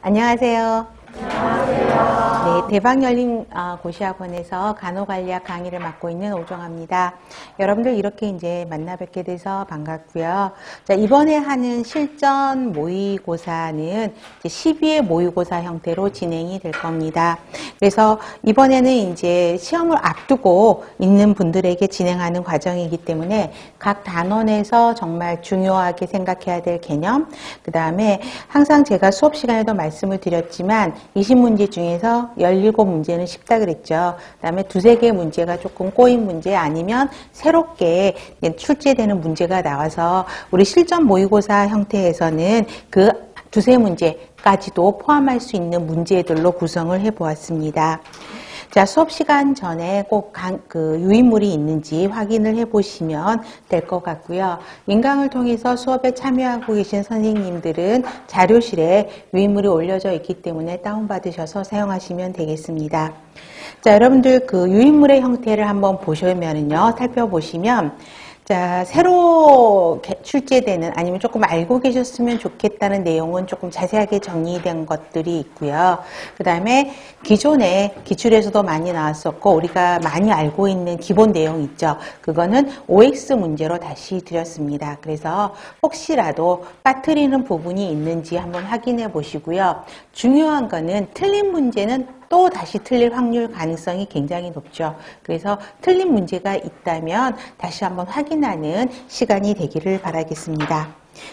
안녕하세요. 네, 대박 열린 고시학원에서 간호관리학 강의를 맡고 있는 오정아입니다. 여러분들 이렇게 이제 만나 뵙게 돼서 반갑고요. 자, 이번에 하는 실전 모의고사는 이제 12회 모의고사 형태로 진행이 될 겁니다. 그래서 이번에는 이제 시험을 앞두고 있는 분들에게 진행하는 과정이기 때문에 각 단원에서 정말 중요하게 생각해야 될 개념, 그 다음에 항상 제가 수업 시간에도 말씀을 드렸지만 20문제 중에서 17문제는 쉽다 그랬죠. 그 다음에 두세 개 문제가 조금 꼬인 문제 아니면 새롭게 출제되는 문제가 나와서 우리 실전 모의고사 형태에서는 그 두세 문제까지도 포함할 수 있는 문제들로 구성을 해보았습니다. 자, 수업 시간 전에 꼭 유인물이 있는지 확인을 해보시면 될 것 같고요. 인강을 통해서 수업에 참여하고 계신 선생님들은 자료실에 유인물이 올려져 있기 때문에 다운받으셔서 사용하시면 되겠습니다. 자, 여러분들 그 유인물의 형태를 한번 보시면은요, 살펴보시면 자, 새로 출제되는 아니면 조금 알고 계셨으면 좋겠다는 내용은 조금 자세하게 정리된 것들이 있고요. 그 다음에 기존에 기출에서도 많이 나왔었고 우리가 많이 알고 있는 기본 내용 있죠. 그거는 OX 문제로 다시 드렸습니다. 그래서 혹시라도 빠뜨리는 부분이 있는지 한번 확인해 보시고요. 중요한 거는 틀린 문제는 또 다시 틀릴 확률 가능성이 굉장히 높죠. 그래서 틀린 문제가 있다면 다시 한번 확인하는 시간이 되기를 바라겠습니다.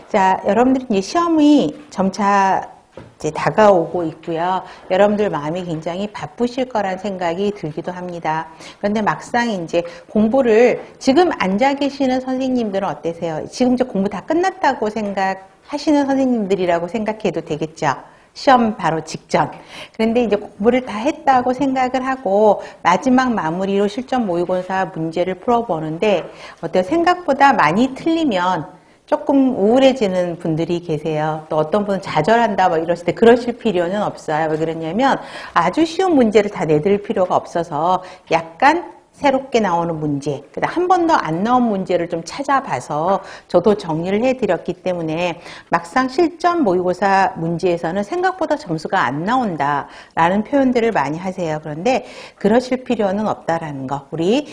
자, 여러분들이 이제 시험이 점차 이제 다가오고 있고요. 여러분들 마음이 굉장히 바쁘실 거란 생각이 들기도 합니다. 그런데 막상 이제 공부를 지금 앉아 계시는 선생님들은 어떠세요? 지금 이제 공부 다 끝났다고 생각하시는 선생님들이라고 생각해도 되겠죠? 시험 바로 직전. 그런데 이제 공부를 다 했다고 생각을 하고 마지막 마무리로 실전 모의고사 문제를 풀어보는데 어때요? 생각보다 많이 틀리면 조금 우울해지는 분들이 계세요. 또 어떤 분은 좌절한다 뭐 이러실 때 그러실 필요는 없어요. 왜 그러냐면 아주 쉬운 문제를 다 내드릴 필요가 없어서 약간 새롭게 나오는 문제, 그다음 한 번도 안 나온 문제를 좀 찾아봐서 저도 정리를 해드렸기 때문에 막상 실전 모의고사 문제에서는 생각보다 점수가 안 나온다라는 표현들을 많이 하세요. 그런데 그러실 필요는 없다라는 거. 우리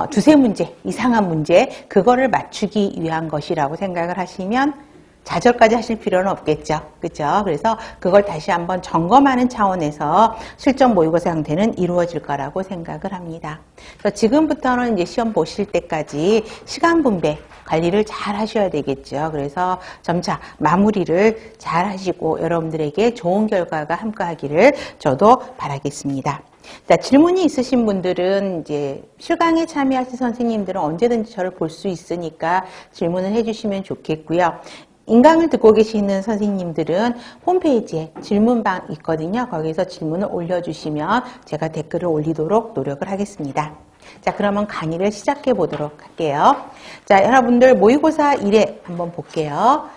두세 문제 이상한 문제 그거를 맞추기 위한 것이라고 생각을 하시면 좌절까지 하실 필요는 없겠죠. 그렇죠? 그래서 그걸 다시 한번 점검하는 차원에서 실전 모의고사 형태는 이루어질 거라고 생각을 합니다. 그래서 지금부터는 이제 시험 보실 때까지 시간 분배 관리를 잘 하셔야 되겠죠. 그래서 점차 마무리를 잘 하시고 여러분들에게 좋은 결과가 함께하기를 저도 바라겠습니다. 자, 질문이 있으신 분들은 이제 실강에 참여하신 선생님들은 언제든지 저를 볼 수 있으니까 질문을 해주시면 좋겠고요. 인강을 듣고 계시는 선생님들은 홈페이지에 질문방 있거든요. 거기서 질문을 올려주시면 제가 댓글을 올리도록 노력을 하겠습니다. 자, 그러면 강의를 시작해 보도록 할게요. 자, 여러분들 모의고사 1회 한번 볼게요.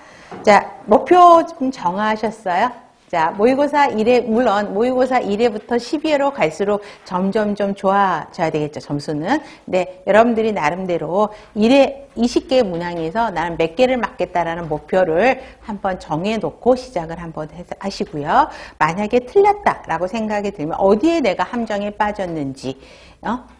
자, 목표 좀 정하셨어요? 자, 모의고사 1회, 물론 모의고사 1회부터 12회로 갈수록 점점 좋아져야 되겠죠, 점수는. 네, 여러분들이 나름대로 1회 20개의 문항에서 나는 몇 개를 맞겠다라는 목표를 한번 정해놓고 시작을 한번 하시고요. 만약에 틀렸다라고 생각이 들면 어디에 내가 함정에 빠졌는지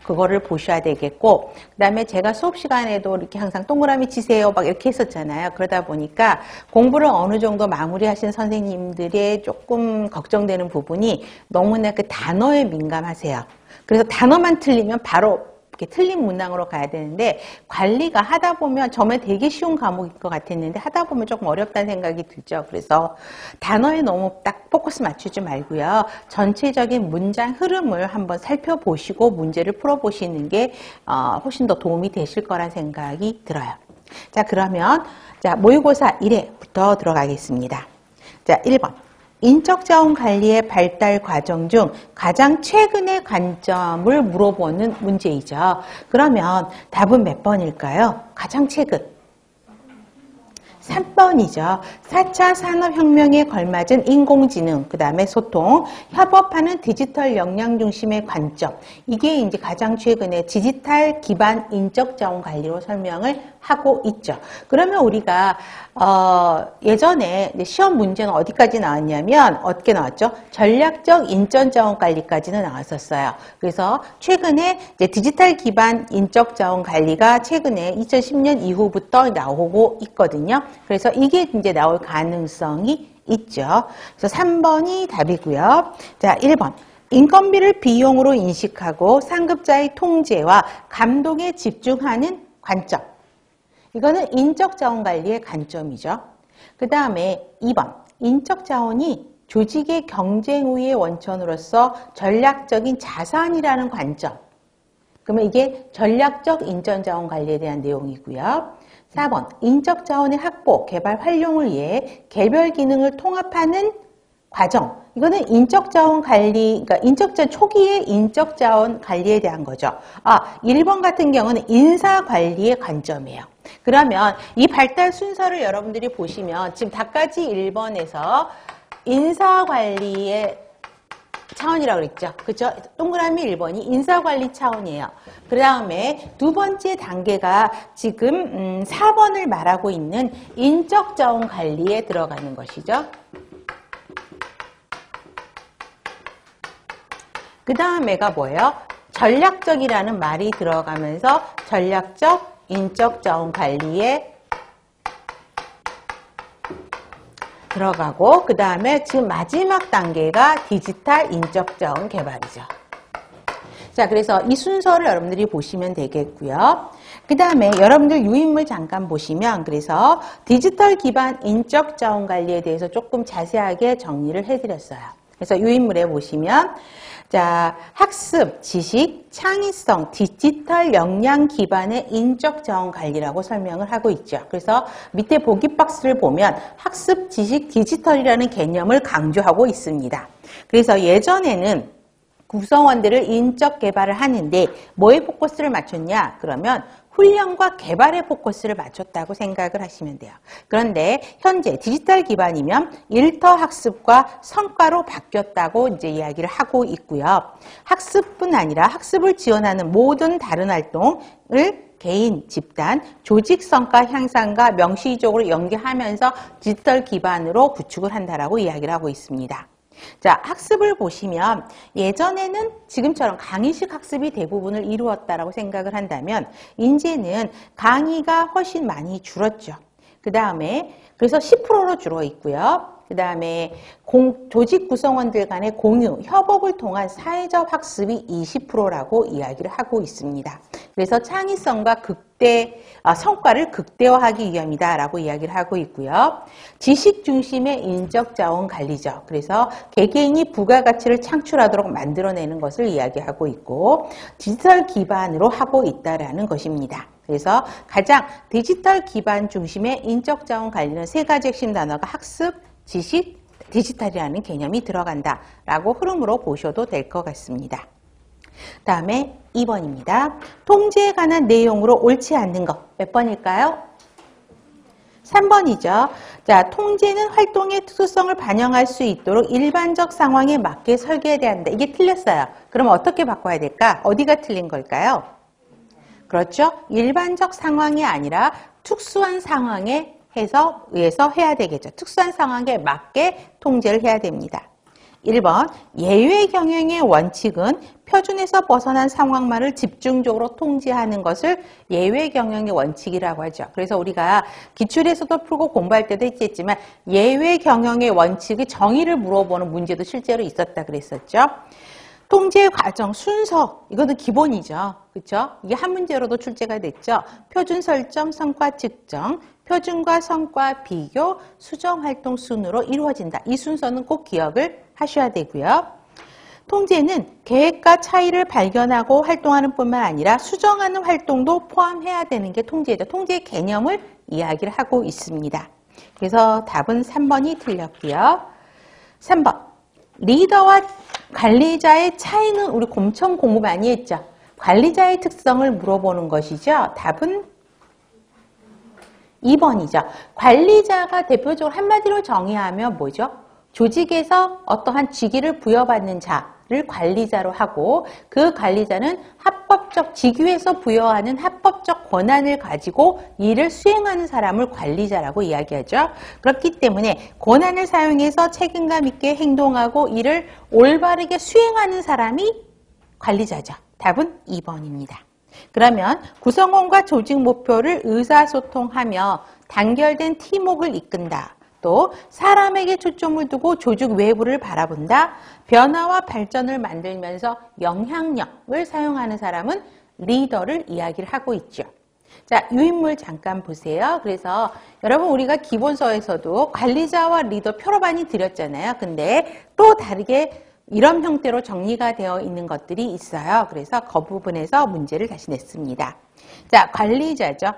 그거를 보셔야 되겠고, 그 다음에 제가 수업 시간에도 이렇게 항상 동그라미 치세요 막 이렇게 했었잖아요. 그러다 보니까 공부를 어느 정도 마무리하신 선생님들의 조금 걱정되는 부분이 너무나 그 단어에 민감하세요. 그래서 단어만 틀리면 바로 이렇게 틀린 문항으로 가야 되는데 관리가 하다 보면 처음에 되게 쉬운 과목일 것 같았는데 하다 보면 조금 어렵다는 생각이 들죠. 그래서 단어에 너무 딱 포커스 맞추지 말고요. 전체적인 문장 흐름을 한번 살펴보시고 문제를 풀어보시는 게 훨씬 더 도움이 되실 거란 생각이 들어요. 자, 그러면 자, 모의고사 1회부터 들어가겠습니다. 자, 1번. 인적자원 관리의 발달 과정 중 가장 최근의 관점을 물어보는 문제이죠. 그러면 답은 몇 번일까요? 가장 최근. 3번이죠. 4차 산업혁명에 걸맞은 인공지능, 그 다음에 소통, 협업하는 디지털 역량 중심의 관점. 이게 이제 가장 최근에 디지털 기반 인적 자원 관리로 설명을 하고 있죠. 그러면 우리가 예전에 시험 문제는 어디까지 나왔냐면 어떻게 나왔죠? 전략적 인적 자원 관리까지는 나왔었어요. 그래서 최근에 이제 디지털 기반 인적 자원 관리가 최근에 2010년 이후부터 나오고 있거든요. 그래서 이게 이제 나올 가능성이 있죠. 그래서 3번이 답이고요. 자, 1번. 인건비를 비용으로 인식하고 상급자의 통제와 감독에 집중하는 관점. 이거는 인적 자원 관리의 관점이죠. 그 다음에 2번. 인적 자원이 조직의 경쟁 우위의 원천으로서 전략적인 자산이라는 관점. 그러면 이게 전략적 인적 자원 관리에 대한 내용이고요. 4번. 인적 자원의 확보, 개발, 활용을 위해 개별 기능을 통합하는 과정. 이거는 인적 자원 관리, 그러니까 초기의 인적 자원 관리에 대한 거죠. 1번 같은 경우는 인사 관리의 관점이에요. 그러면 이 발달 순서를 여러분들이 보시면 지금 다까지 1번에서 인사 관리의 차원이라고 그랬죠. 그렇죠? 동그라미 1번이 인사관리 차원이에요. 그 다음에 두 번째 단계가 지금 4번을 말하고 있는 인적자원 관리에 들어가는 것이죠. 그 다음에가 뭐예요? 전략적이라는 말이 들어가면서 전략적 인적자원 관리에 들어가고, 그 다음에 지금 마지막 단계가 디지털 인적자원 개발이죠. 자, 그래서 이 순서를 여러분들이 보시면 되겠고요. 그 다음에 여러분들 유인물 잠깐 보시면, 그래서 디지털 기반 인적자원 관리에 대해서 조금 자세하게 정리를 해드렸어요. 그래서 유인물에 보시면, 자, 학습, 지식, 창의성, 디지털 역량 기반의 인적 자원 관리라고 설명을 하고 있죠. 그래서 밑에 보기 박스를 보면 학습, 지식, 디지털이라는 개념을 강조하고 있습니다. 그래서 예전에는 구성원들을 인적 개발을 하는데 뭐에 포커스를 맞췄냐? 그러면 훈련과 개발에 포커스를 맞췄다고 생각을 하시면 돼요. 그런데 현재 디지털 기반이면 일터 학습과 성과로 바뀌었다고 이제 이야기를 하고 있고요. 학습뿐 아니라 학습을 지원하는 모든 다른 활동을 개인, 집단, 조직 성과 향상과 명시적으로 연계하면서 디지털 기반으로 구축을 한다라고 이야기를 하고 있습니다. 자, 학습을 보시면 예전에는 지금처럼 강의식 학습이 대부분을 이루었다라고 생각을 한다면 이제는 강의가 훨씬 많이 줄었죠. 그 다음에 그래서 10%로 줄어 있고요. 그 다음에 조직 구성원들 간의 공유, 협업을 통한 사회적 학습이 20%라고 이야기를 하고 있습니다. 그래서 창의성과 성과를 극대화하기 위함이다라고 이야기를 하고 있고요. 지식 중심의 인적 자원 관리죠. 그래서 개개인이 부가가치를 창출하도록 만들어내는 것을 이야기하고 있고 디지털 기반으로 하고 있다라는 것입니다. 그래서 가장 디지털 기반 중심의 인적 자원 관리는 세 가지 핵심 단어가 학습, 지식, 디지털이라는 개념이 들어간다라고 흐름으로 보셔도 될 것 같습니다. 다음에 2번입니다. 통제에 관한 내용으로 옳지 않는 것. 몇 번일까요? 3번이죠. 자, 통제는 활동의 특수성을 반영할 수 있도록 일반적 상황에 맞게 설계해야 한다. 이게 틀렸어요. 그럼 어떻게 바꿔야 될까? 어디가 틀린 걸까요? 그렇죠. 일반적 상황이 아니라 특수한 상황에 의해서 해야 되겠죠. 특수한 상황에 맞게 통제를 해야 됩니다. 1번, 예외 경영의 원칙은 표준에서 벗어난 상황만을 집중적으로 통제하는 것을 예외 경영의 원칙이라고 하죠. 그래서 우리가 기출에서도 풀고 공부할 때도 했지만 예외 경영의 원칙의 정의를 물어보는 문제도 실제로 있었다 그랬었죠. 통제 과정, 순서, 이것도 기본이죠. 그렇죠? 이게 한 문제로도 출제가 됐죠. 표준 설정, 성과 측정, 표준과 성과 비교, 수정 활동 순으로 이루어진다. 이 순서는 꼭 기억을 하셔야 되고요. 통제는 계획과 차이를 발견하고 활동하는 뿐만 아니라 수정하는 활동도 포함해야 되는 게 통제죠. 통제의 개념을 이야기를 하고 있습니다. 그래서 답은 3번이 틀렸고요. 3번, 리더와 관리자의 차이는 우리 엄청 공부 많이 했죠. 관리자의 특성을 물어보는 것이죠. 답은 2번이죠. 관리자가 대표적으로 한마디로 정의하면 뭐죠? 조직에서 어떠한 직위를 부여받는 자를 관리자로 하고 그 관리자는 직위에서 부여하는 합법적 권한을 가지고 일을 수행하는 사람을 관리자라고 이야기하죠. 그렇기 때문에 권한을 사용해서 책임감 있게 행동하고 일을 올바르게 수행하는 사람이 관리자죠. 답은 2번입니다. 그러면 구성원과 조직 목표를 의사소통하며 단결된 팀워크를 이끈다. 또 사람에게 초점을 두고 조직 외부를 바라본다. 변화와 발전을 만들면서 영향력을 사용하는 사람은 리더를 이야기를 하고 있죠. 자, 유인물 잠깐 보세요. 그래서 여러분 우리가 기본서에서도 관리자와 리더 표로 많이 드렸잖아요. 근데 또 다르게 이런 형태로 정리가 되어 있는 것들이 있어요. 그래서 그 부분에서 문제를 다시 냈습니다. 자, 관리자죠.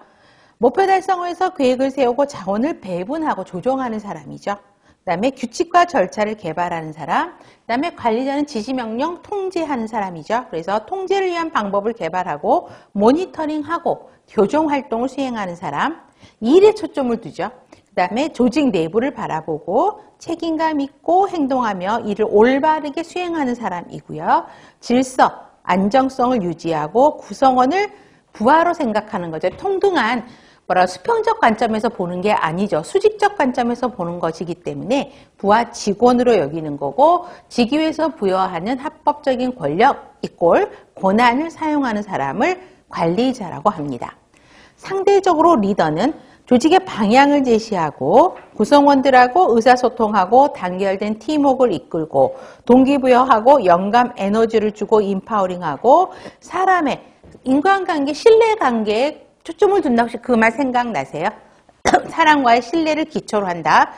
목표 달성을 위해서 계획을 세우고 자원을 배분하고 조정하는 사람이죠. 그 다음에 규칙과 절차를 개발하는 사람, 그 다음에 관리자는 지시명령 통제하는 사람이죠. 그래서 통제를 위한 방법을 개발하고 모니터링하고 교정 활동을 수행하는 사람, 일에 초점을 두죠. 그 다음에 조직 내부를 바라보고 책임감 있고 행동하며 일을 올바르게 수행하는 사람이고요. 질서, 안정성을 유지하고 구성원을 부하로 생각하는 거죠. 통등한 수평적 관점에서 보는 게 아니죠. 수직적 관점에서 보는 것이기 때문에 부하 직원으로 여기는 거고 직위에서 부여하는 합법적인 권력 이꼴 권한을 사용하는 사람을 관리자라고 합니다. 상대적으로 리더는 조직의 방향을 제시하고 구성원들하고 의사소통하고 단결된 팀워크를 이끌고 동기부여하고 영감 에너지를 주고 인파워링하고 사람의 인간관계, 신뢰관계에 초점을 둔다. 혹시 그 말 생각나세요? 사람과의 신뢰를 기초로 한다.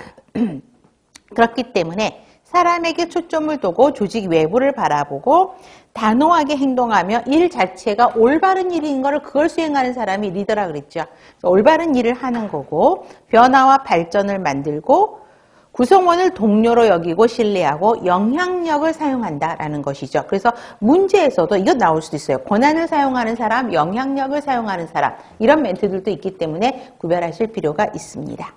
그렇기 때문에 사람에게 초점을 두고 조직 외부를 바라보고 단호하게 행동하며 일 자체가 올바른 일인 거를 그걸 수행하는 사람이 리더라 그랬죠. 올바른 일을 하는 거고 변화와 발전을 만들고 구성원을 동료로 여기고 신뢰하고 영향력을 사용한다라는 것이죠. 그래서 문제에서도 이거 나올 수도 있어요. 권한을 사용하는 사람, 영향력을 사용하는 사람 이런 멘트들도 있기 때문에 구별하실 필요가 있습니다.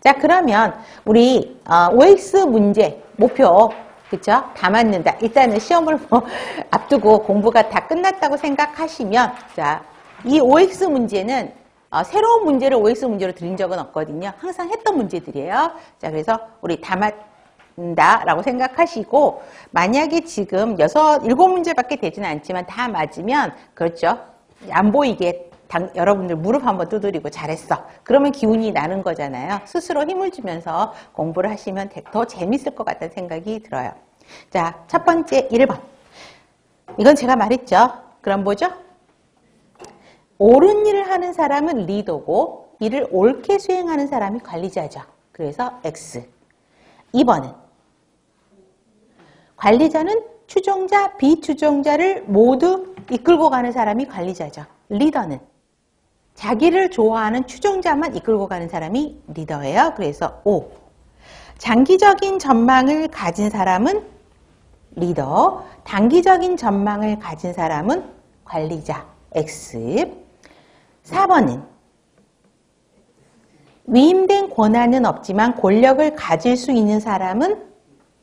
자, 그러면 우리 OX 문제 목표 그렇죠? 다 맞는다. 일단은 시험을 앞두고 공부가 다 끝났다고 생각하시면 자, 이 OX 문제는 새로운 문제를 OX 문제로 드린 적은 없거든요. 항상 했던 문제들이에요. 자, 그래서 우리 다 맞는다라고 생각하시고 만약에 지금 7문제밖에 되지는 않지만 다 맞으면 그렇죠. 안 보이게 여러분들 무릎 한번 두드리고 잘했어. 그러면 기운이 나는 거잖아요. 스스로 힘을 주면서 공부를 하시면 더 재밌을 것 같다는 생각이 들어요. 자, 첫 번째 1번. 이건 제가 말했죠. 그럼 뭐죠? 옳은 일을 하는 사람은 리더고 일을 옳게 수행하는 사람이 관리자죠. 그래서 X. 2번은 관리자는 추종자, 비추종자를 모두 이끌고 가는 사람이 관리자죠. 리더는 자기를 좋아하는 추종자만 이끌고 가는 사람이 리더예요. 그래서 O. 장기적인 전망을 가진 사람은 리더, 단기적인 전망을 가진 사람은 관리자. X. 4번은 위임된 권한은 없지만 권력을 가질 수 있는 사람은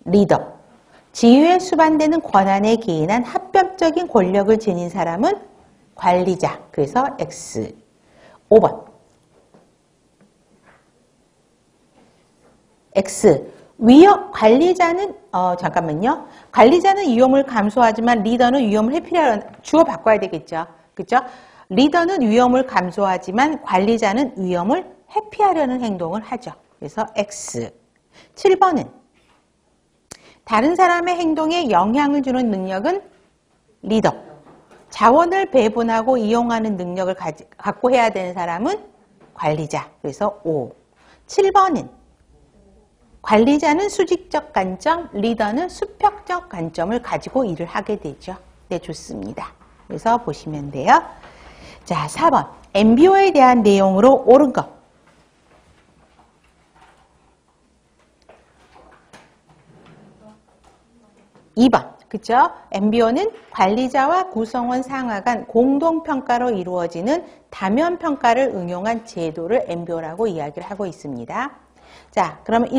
리더. 지휘에 수반되는 권한에 기인한 합법적인 권력을 지닌 사람은 관리자. 그래서 X. 5번. X. 관리자는 잠깐만요. 관리자는 위험을 감수하지만 리더는 위험을 회피하려는 주어 바꿔야 되겠죠. 그렇죠? 리더는 위험을 감수하지만 관리자는 위험을 회피하려는 행동을 하죠. 그래서 X. 7번은 다른 사람의 행동에 영향을 주는 능력은 리더. 자원을 배분하고 이용하는 능력을 갖고 해야 되는 사람은 관리자. 그래서 O. 7번은 관리자는 수직적 관점, 리더는 수평적 관점을 가지고 일을 하게 되죠. 네, 좋습니다. 그래서 보시면 돼요. 자, 4번. MBO에 대한 내용으로 옳은 것. 2번. 그쵸? MBO는 관리자와 구성원 상하 간 공동평가로 이루어지는 다면평가를 응용한 제도를 MBO라고 이야기를 하고 있습니다. 자, 그러면